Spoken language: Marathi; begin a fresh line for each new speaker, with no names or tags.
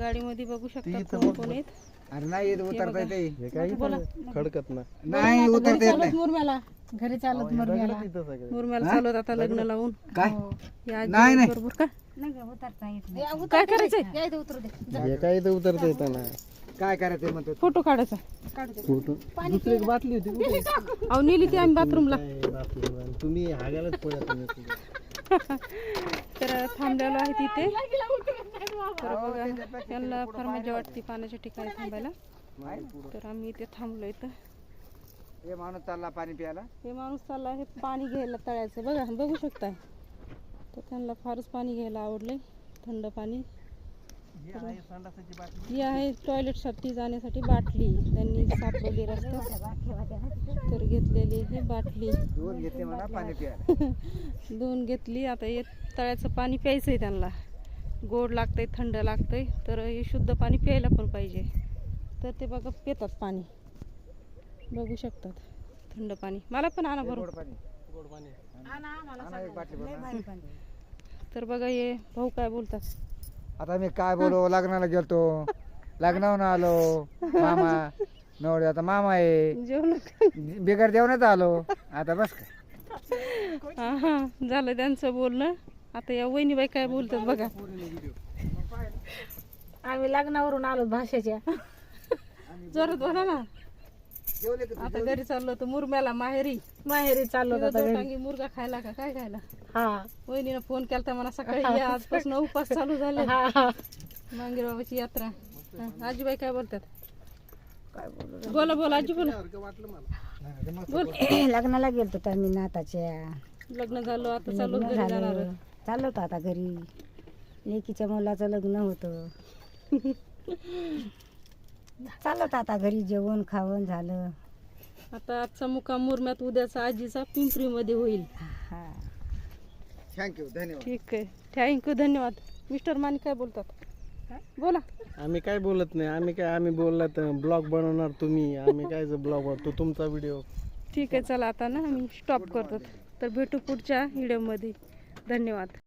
गाडीमध्ये बघू शकता कोण कोण आहेत.
अरे नाही उतरता येते
हे काही खडकत
नाही उतरता येत नाही
मुरम्याला घरी चालत मुरम्याला
मुरम्याला चालवत आता लग्न लावून
काय
या आजी
नाही, नाही.
बरोबर का
नाही गं, उतरता येत नाही.
काय करायचंय
या इथं उतरू दे.
हे काही तर उतरता येत ना
काय करायचं म्हणतो
फोटो काढायचा.
फोटो दुसरी एक बाटली होती कुठे?
अहो नेली ती आम्ही बाथरूमला.
काय बापरे, तुम्ही हागायलाच पडत तुम्ही.
तर थांबलेलो आहे तिथे. तर बघा त्यांना फार मजा वाटते पाण्याच्या ठिकाणी थांबायला. तर आम्ही इथे थांबलो इथं.
हे माणूस चालला पाणी प्यायला.
हे माणूस चालला आहे पाणी घ्यायला तळ्याचं. बघा बघू शकताय. तर त्यांना फारच पाणी घ्यायला आवडलंय, थंड पाणी. ही आहे टॉयलेटसाठी जाण्यासाठी बाटली त्यांनी सापडवली रस्त्यात. तर घेतलेली ही बाटली
दोन घेतले म्हणा पाणी प्यायला.
दोन घेतली. आता हे तळ्याचं पाणी प्यायचंय त्यांना. गोड लागतंय, थंड लागतंय. तर हे शुद्ध पाणी प्यायला पण पाहिजे. तर ते बघा पितात पाणी, बघू शकतात. थंड पाणी. मला पण आणा भरून.
गोड पाणी आणा एक बाटली भरून.
तर बघा हे भाऊ काय बोलतात.
आता मी काय बोलू, लग्नाला गेलतो, लग्नावरून आलो, मामा नवरे आता मामा आहे,
जेवण
बिगर जेवणात आलो. आता बस का
हा हा झालं त्यांचं बोलणं. आता या वहिनीबाई काय बोलतात बघा.
आम्ही लग्नावरून आलो भाषेच्या.
जोरात बोला ना. आता घरी चाललो होतो मुरम्याला, माहेरी
चाललो होतो आता घरी.
टांगी मुर्गा खायला का काय खायला.
हा
वहिनीनं फोन केलता मला सकाळी. या आजपासून उपास चालू झाले.
हा.
मांगीर बाबाची यात्रा. हा, आजीबाई काय बोलतात. बोला बोला आजी बोला. बोल.
लग्नाला गेलतो तर आम्ही नाताच्या.
लग्न झालं आता चालू
लग्न
घरी जाणार.
झालं, चाललो होतो आता घरी. लेकीच्या मुलाचं लग्न होतं. चाललो होतो आता घरी. जेवण खावण झालं.
आता आजचा मुक्काम मुरम्यात, उद्याचा आजीचा पिंपरीमध्ये होईल.
हा.
थँक्यू धन्यवाद.
ठीक आहे, थँक्यू, धन्यवाद. मिस्टर माने काय बोलतात. बोला.
आम्ही काय बोलत नाही. आम्ही बोलला तर ब्लॉग बनवणार तुम्ही. आम्ही काय ब्लॉग बनवतो तुमचा व्हिडिओ.
ठीक आहे चला आता ना आम्ही स्टॉप करतो. तर भेटू पुढच्या व्हिडिओमध्ये. धन्यवाद.